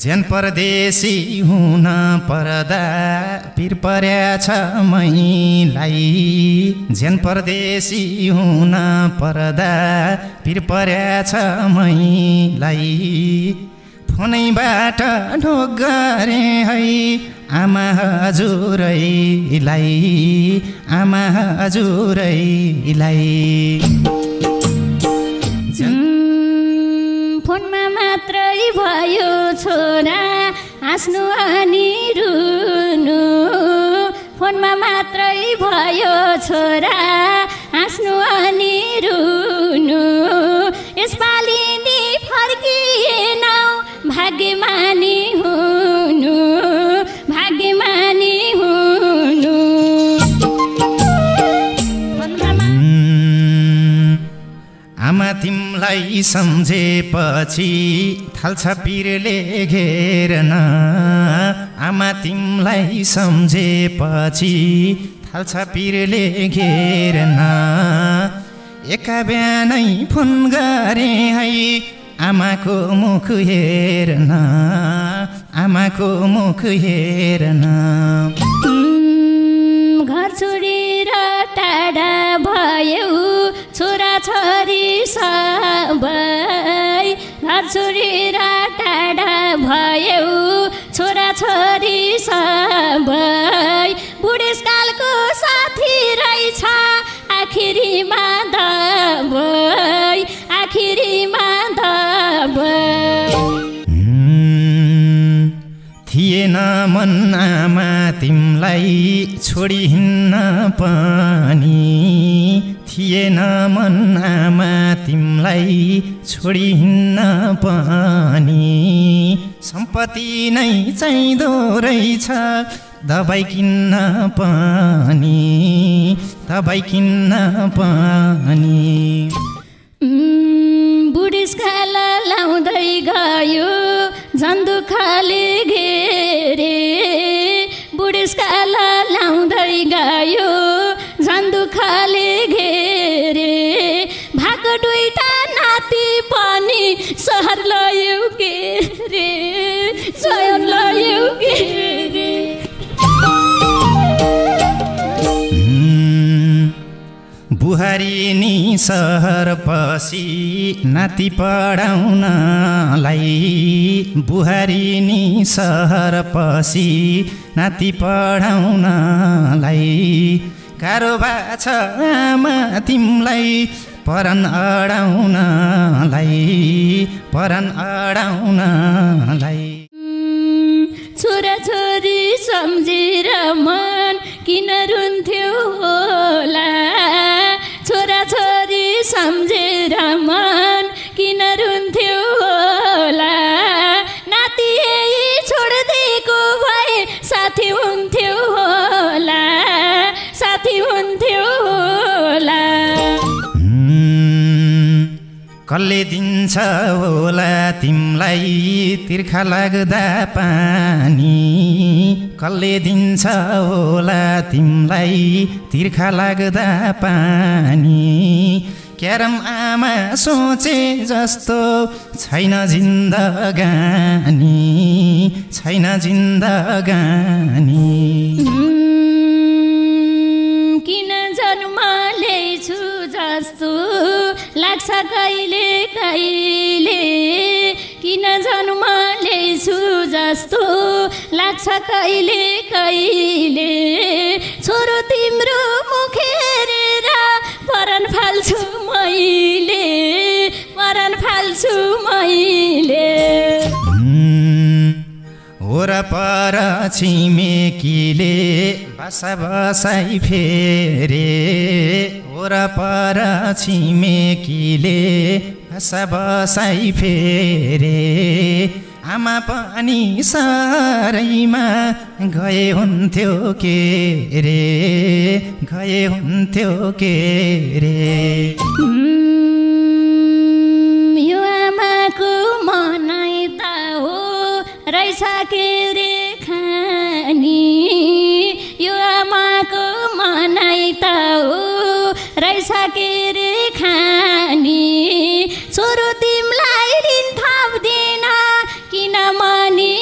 ज्यान परदेशी हुन पर्दा पिर पर्याछ मैलाई ज्यान परदेशी हुन पर्दा पिर पर्याछ मैलाई फोनैबाट ढोक गरे है आमा हजुरैलाई आमा हजुरैलाई फोनमा मात्रै भयो छोरा हाँस्नु अनि रुनु फोनमा मात्रै भयो छोरा हाँस्नु अनि रुनु यसपालि नि फर्किएनौ भाग्यमानी हुनु भाग्यमानी हुनु आमा तिमलाई सम्झेपछि थाल्छ पिरले घेर्न आमा तिमलाई सम्झेपछि थाल्छ पिरले घेर्न एका बिहानै फोन गरे है आमाको मुख हेर्न आमाको मुख हेर्न घर छोडेर टाढा भयौ छोरा छोरी सबै घर छोडेर टाढा भयौ छोरा छोरी सबै बुढेसकालको साथी रहेछ आखिरीमा दबै आखिरीमा दबै थिएन मन आमा तिमलाई छोडी हिँड्न पनि थिएन मन आमा तिमलाई छोडी हिँड्न पनि सम्पत्ति नै चाहिँदो रहेछ दबाई किन्न पनि दबाई किन्न पनि बुढेसकाल लाउँदै गयो झन् दुःखले घेरे बुढेसकाल लाउँदै गयो झन् दुःखले घेरे भएको दुईटा नाति पनि सहर लयो के रे सहर लयो के रे बुहारी नि सहर पसी नाति पढाउनलाई बुहारी नि सहर पसी नाति पढाउनलाई गाह्रो भएको छ आमा तिमलाई परन अडाउनलाई परन अडाउनलाई छोरा छोरी सम्झेर मन किन रुन्थ्यो होला छोरा छोरी सम्झेर मन किन रुन्थ्यो होला नाति छोडिदिएको भए साथी हुन्थ्यो होला साथी हुन्थ्यो होला कसले दिन्छ होला तिमलाई तिर्खा लाग्दा पानी कसले दिन्छ होला तिमलाई तिर्खा लाग्दा पानी क्यारम आमा सोचे जस्तो छैन जिन्दगानी छैन जिन्दगानी किन जन्म ल्याइछु जस्तो लाग्छ कहिले कहिले किन जन्म ल्याइछु जस्तो लाग्छ कहिले कहिले छोरो तिम्रो मुख हेरेर परन फाल्छु मैले परन फाल्छु मैले वरपर छिमेकीले बसा बसाइ फेरे वरपर छिमेकीले बसा बसाइ फेरे आमा पनि सारैमा गए हुन्थ्यो के रे गए हुन्थ्यो के रे यो आमाको मनै त हो रहेछ के रे खानी यो आमाको मनै त हो रहेछ के रे खानी छोरो तिमीलाई ऋण थप्दिन किन मनी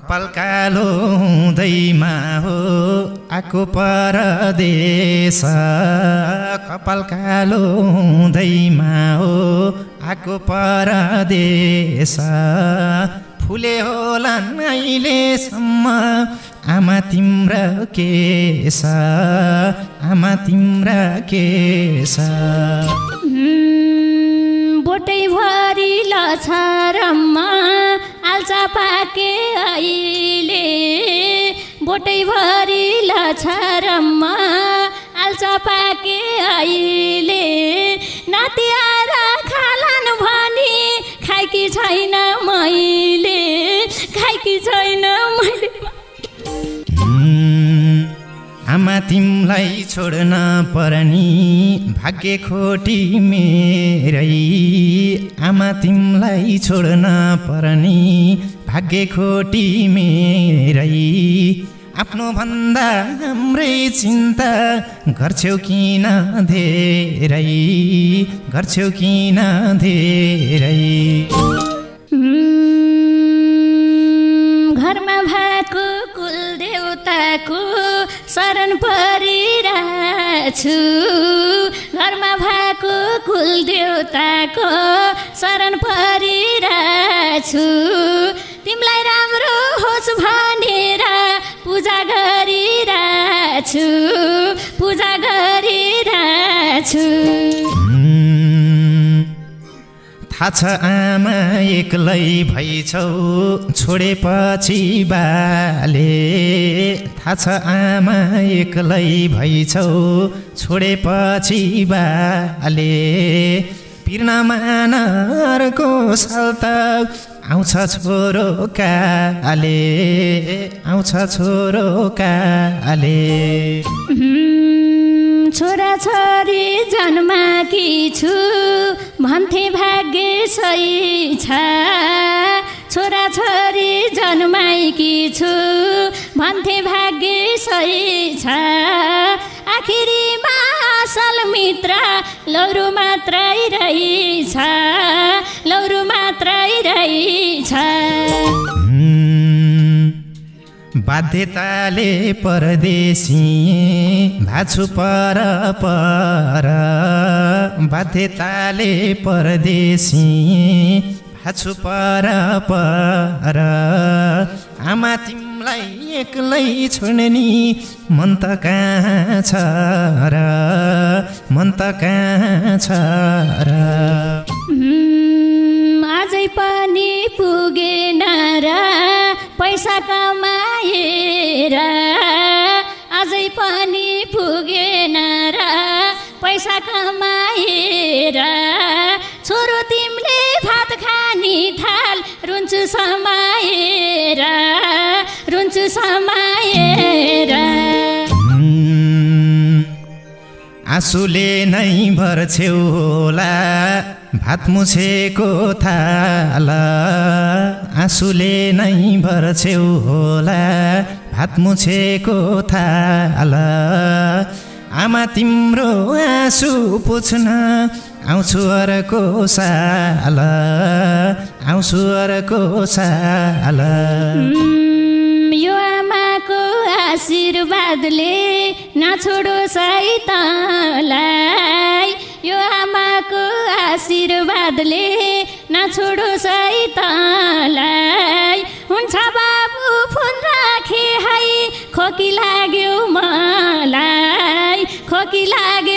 कपाल कालो हुँदैमा हो आको परदेश कपाल कालो हुँदैमा हो आको परदेश फुले होलान् अहिलेसम्म आमा तिम्रा केश आमा तिम्रा केश बोटै भरि लछारमा आल्चा पाके अहिले बोटै भरि लछारमा आल्चा पाके अहिले नाति आएर खालान् भनी खाइकी छैन मैले खाइकी छैन मैले आमा तिमलाई छोड्न पर्नी भाग्य खोटी मेरै आमा तिमलाई छोड्न पर्नी भाग्य खोटी मेरै आफ्नो भन्दा हाम्रै चिन्ता गर्छौ किन धेरै गर्छौ किन धेरै घरमा भएको कुल देउताको शरण परिरहेछु घरमा भएको कुल देउताको शरण परिरहेछु तिमीलाई राम्रो होस् भनेर पूजा गरिरहेछु पूजा गरिरहेछु थाहा छ आमा एक्लै भइछौ छोडेपछि बाले थाहा छ आमा एक्लै भइछौ छोडेपछि बाले पिर्नमा नरको साल त आउँछ छोरो काले आउँछ छोरो काले छोरा छोरी जन्माकी छु भन्थे भाग्य सही छ छोरा छोरी जन्माएकी छु भन्थे भाग्य सही छ आखिरीमा असल मित्र लौरो मात्रै रहेछ लौरो मात्रै रहेछ बाध्यताले परदेशी भाछु पर पर बाध्यताले परदेशी भाछु पर पर आमा तिमलाई एक्लै छोड्ने मन त कहाँ छ र मन त कहाँ छ र अझै पनि पुगेन र पैसा कमाएर अझै पनि पुगेन र पैसा कमाएर छोरो तिमीले भात खानी थाल रुन्छु समाएर रुन्छु समाएर आँसुले नै भर्छौ होला भात मुछेको थाल आँसुले नै भर्छौ होला भात मुछेको थाल आमा तिम्रो आँसु पुछ्न आउँछु अर्को साल आउँछु अर्को साल यो आमाको आशीर्वादले नछोडो सैतानलाई यो आमाको आशीर्वादले नछोडो सैतानलाई हुन्छ बाबु फोन राखे है खोकी लाग्यो मलाई खोकी लाग्यो